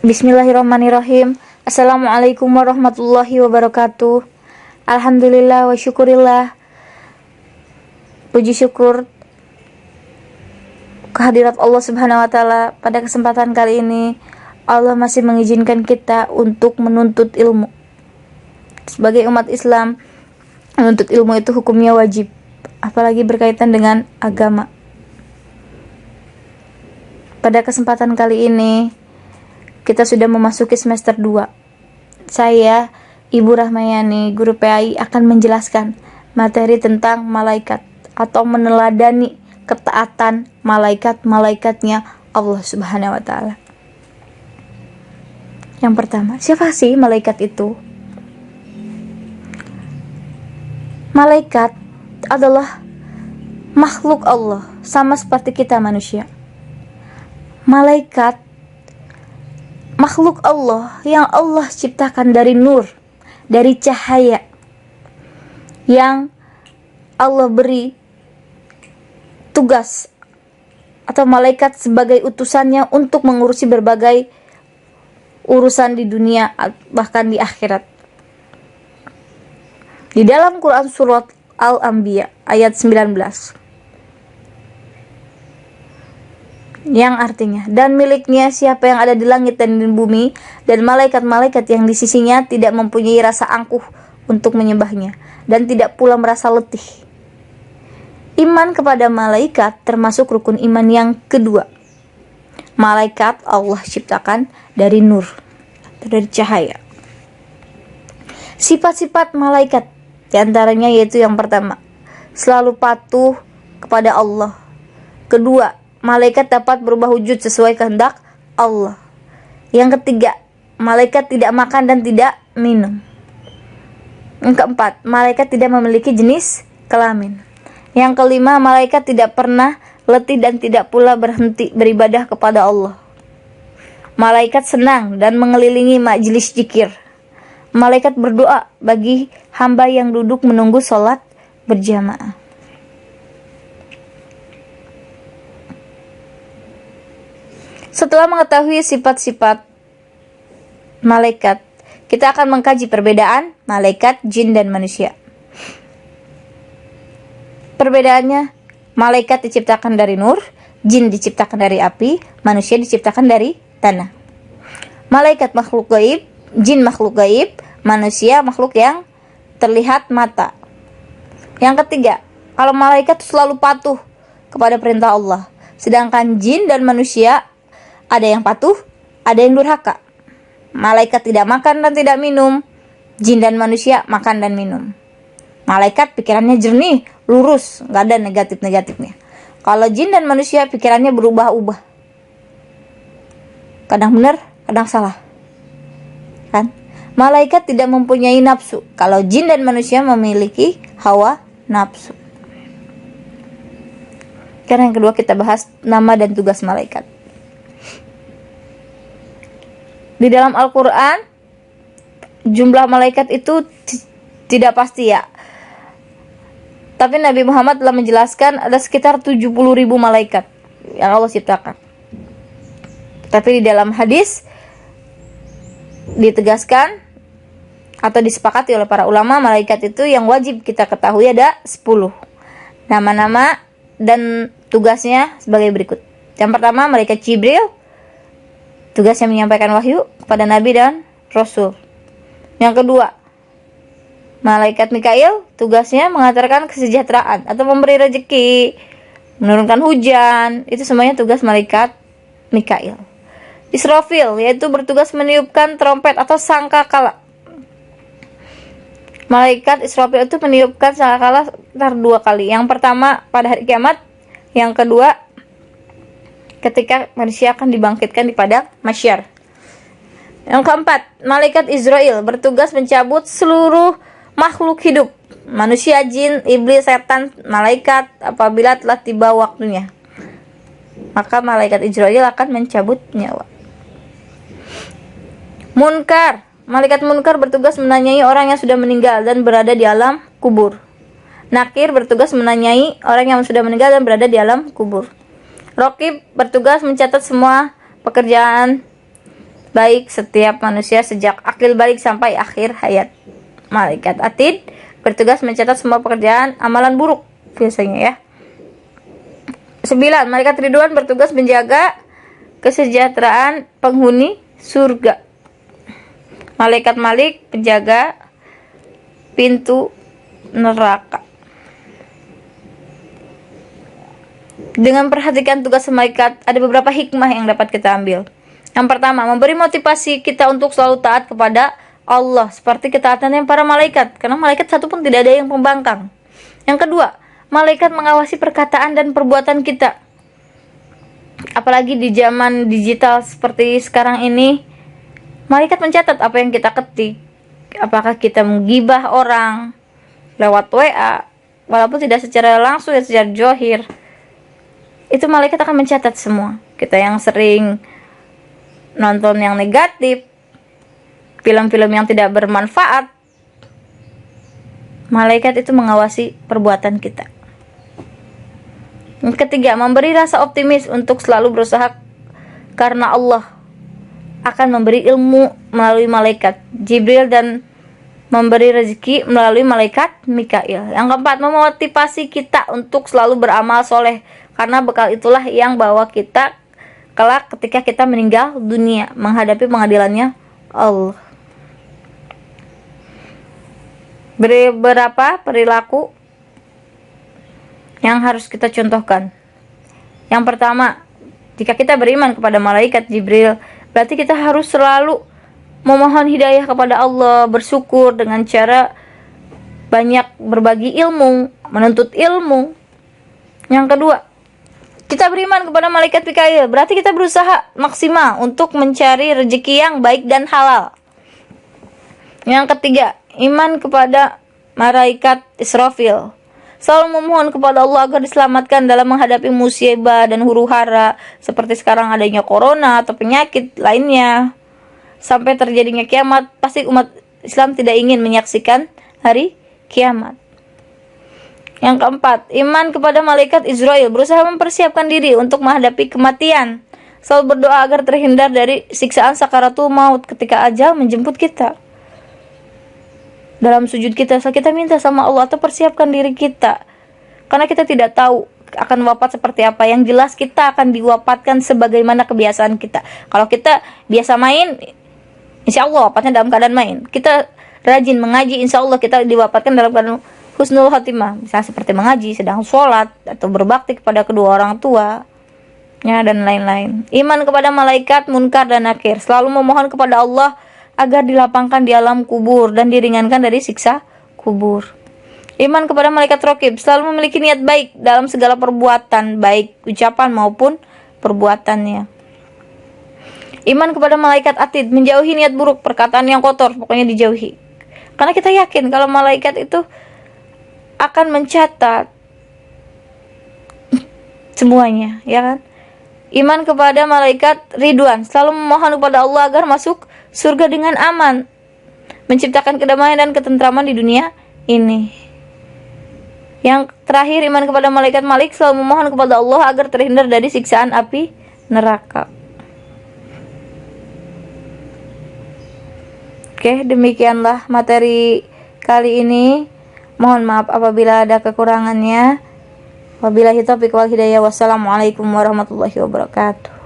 Bismillahirrahmanirrahim. Assalamualaikum warahmatullahi wabarakatuh. Alhamdulillah wa syukurillah. Puji syukur kehadirat Allah Subhanahu wa taala. Pada kesempatan kali ini Allah masih mengizinkan kita untuk menuntut ilmu. Sebagai umat Islam, menuntut ilmu itu hukumnya wajib, apalagi berkaitan dengan agama. Pada kesempatan kali ini kita sudah memasuki semester 2. Saya, Ibu Rahmayani, guru PAI, akan menjelaskan materi tentang malaikat atau meneladani ketaatan malaikat-malaikatnya Allah Subhanahu wa taala. Yang pertama, siapa sih malaikat itu? Malaikat adalah makhluk Allah, sama seperti kita manusia. Malaikat makhluk Allah yang Allah ciptakan dari nur, dari cahaya, yang Allah beri tugas atau malaikat sebagai utusannya untuk mengurusi berbagai urusan di dunia bahkan di akhirat. Di dalam Quran surat Al-Anbiya ayat 19, yang artinya, dan miliknya siapa yang ada di langit dan di bumi, dan malaikat-malaikat yang di sisinya tidak mempunyai rasa angkuh untuk menyembahnya, dan tidak pula merasa letih. Iman kepada malaikat termasuk rukun iman yang kedua. Malaikat Allah ciptakan dari nur, dari cahaya. Sifat-sifat malaikat diantaranya yaitu yang pertama, selalu patuh kepada Allah. Kedua, malaikat dapat berubah wujud sesuai kehendak Allah. Yang ketiga, malaikat tidak makan dan tidak minum. Yang keempat, malaikat tidak memiliki jenis kelamin. Yang kelima, malaikat tidak pernah letih dan tidak pula berhenti beribadah kepada Allah. Malaikat senang dan mengelilingi majelis zikir. Malaikat berdoa bagi hamba yang duduk menunggu sholat berjamaah. Setelah mengetahui sifat-sifat malaikat, kita akan mengkaji perbedaan malaikat, jin, dan manusia. Perbedaannya, malaikat diciptakan dari nur, jin diciptakan dari api, manusia diciptakan dari tanah. Malaikat makhluk gaib, jin makhluk gaib, manusia makhluk yang terlihat mata. Yang ketiga, kalau malaikat selalu patuh kepada perintah Allah, sedangkan jin dan manusia ada yang patuh, ada yang durhaka. Malaikat tidak makan dan tidak minum, jin dan manusia makan dan minum. Malaikat pikirannya jernih, lurus, nggak ada negatif-negatifnya. Kalau jin dan manusia pikirannya berubah-ubah, kadang benar, kadang salah. Kan? Malaikat tidak mempunyai nafsu. Kalau jin dan manusia memiliki hawa nafsu. Karena yang kedua kita bahas nama dan tugas malaikat. Di dalam Al-Quran, jumlah malaikat itu tidak pasti ya. Tapi Nabi Muhammad telah menjelaskan ada sekitar 70.000 malaikat yang Allah ciptakan. Tapi di dalam hadis ditegaskan atau disepakati oleh para ulama, malaikat itu yang wajib kita ketahui ada 10. Nama-nama dan tugasnya sebagai berikut. Yang pertama, malaikat Jibril, tugasnya menyampaikan wahyu kepada Nabi dan Rasul. Yang kedua, malaikat Mikail, tugasnya mengantarkan kesejahteraan atau memberi rezeki, menurunkan hujan. Itu semuanya tugas malaikat Mikail. Israfil, yaitu bertugas meniupkan trompet atau sangkakala. Malaikat Israfil itu meniupkan sangkakala sekitar 2 kali. Yang pertama pada hari kiamat, yang kedua ketika manusia akan dibangkitkan di padang mahsyar. Yang keempat, malaikat Israel bertugas mencabut seluruh makhluk hidup, manusia, jin, iblis, setan, malaikat apabila telah tiba waktunya. Maka malaikat Israel akan mencabut nyawa. Munkar, malaikat Munkar bertugas menanyai orang yang sudah meninggal dan berada di alam kubur. Nakir bertugas menanyai orang yang sudah meninggal dan berada di alam kubur. Raqib bertugas mencatat semua pekerjaan baik setiap manusia sejak akil balik sampai akhir hayat. Malaikat Atid bertugas mencatat semua pekerjaan amalan buruk biasanya ya. 9. Malaikat Ridwan bertugas menjaga kesejahteraan penghuni surga. Malaikat Malik penjaga pintu neraka. Dengan perhatikan tugas malaikat, ada beberapa hikmah yang dapat kita ambil. Yang pertama, memberi motivasi kita untuk selalu taat kepada Allah seperti ketaatannya para malaikat, karena malaikat satu pun tidak ada yang pembangkang. Yang kedua, malaikat mengawasi perkataan dan perbuatan kita. Apalagi di zaman digital seperti sekarang ini, malaikat mencatat apa yang kita ketik. Apakah kita menggibah orang lewat WA, walaupun tidak secara langsung ya, secara johir. Itu malaikat akan mencatat semua. Kita yang sering nonton yang negatif, film-film yang tidak bermanfaat, malaikat itu mengawasi perbuatan kita. Yang ketiga, memberi rasa optimis untuk selalu berusaha karena Allah akan memberi ilmu melalui malaikat Jibril dan memberi rezeki melalui malaikat Mikail. Yang keempat, memotivasi kita untuk selalu beramal soleh, karena bekal itulah yang bawa kita kelak ketika kita meninggal dunia menghadapi pengadilannya Allah. Beberapa perilaku yang harus kita contohkan. Yang pertama, jika kita beriman kepada malaikat Jibril, berarti kita harus selalu memohon hidayah kepada Allah, bersyukur dengan cara banyak berbagi ilmu, menuntut ilmu. Yang kedua, kita beriman kepada malaikat Mikail, berarti kita berusaha maksimal untuk mencari rezeki yang baik dan halal. Yang ketiga, iman kepada malaikat Israfil, selalu memohon kepada Allah agar diselamatkan dalam menghadapi musibah dan huru-hara seperti sekarang adanya corona atau penyakit lainnya. Sampai terjadinya kiamat, pasti umat Islam tidak ingin menyaksikan hari kiamat. Yang keempat, iman kepada malaikat Israel, berusaha mempersiapkan diri untuk menghadapi kematian. Selalu berdoa agar terhindar dari siksaan sakaratul maut ketika ajal menjemput kita. Dalam sujud kita minta sama Allah atau persiapkan diri kita. Karena kita tidak tahu akan wafat seperti apa. Yang jelas kita akan diwafatkan sebagaimana kebiasaan kita. Kalau kita biasa main, insya Allah wafatnya dalam keadaan main. Kita rajin mengaji, insya Allah kita diwafatkan dalam keadaan husnul khotimah, misalnya seperti mengaji, sedang sholat, atau berbakti kepada kedua orang tua, ya, dan lain-lain. Iman kepada malaikat munkar dan nakir, selalu memohon kepada Allah agar dilapangkan di alam kubur dan diringankan dari siksa kubur. Iman kepada malaikat raqib, selalu memiliki niat baik dalam segala perbuatan, baik ucapan maupun perbuatannya. Iman kepada malaikat atid, menjauhi niat buruk, perkataan yang kotor, pokoknya dijauhi. Karena kita yakin kalau malaikat itu akan mencatat semuanya, ya kan? Iman kepada malaikat Ridwan, selalu memohon kepada Allah agar masuk surga dengan aman, menciptakan kedamaian dan ketentraman di dunia ini. Yang terakhir, iman kepada malaikat Malik, selalu memohon kepada Allah agar terhindar dari siksaan api neraka. Oke, demikianlah materi kali ini. Mohon maaf apabila ada kekurangannya. Wabillahi taufiq wal hidayah. Wassalamualaikum warahmatullahi wabarakatuh.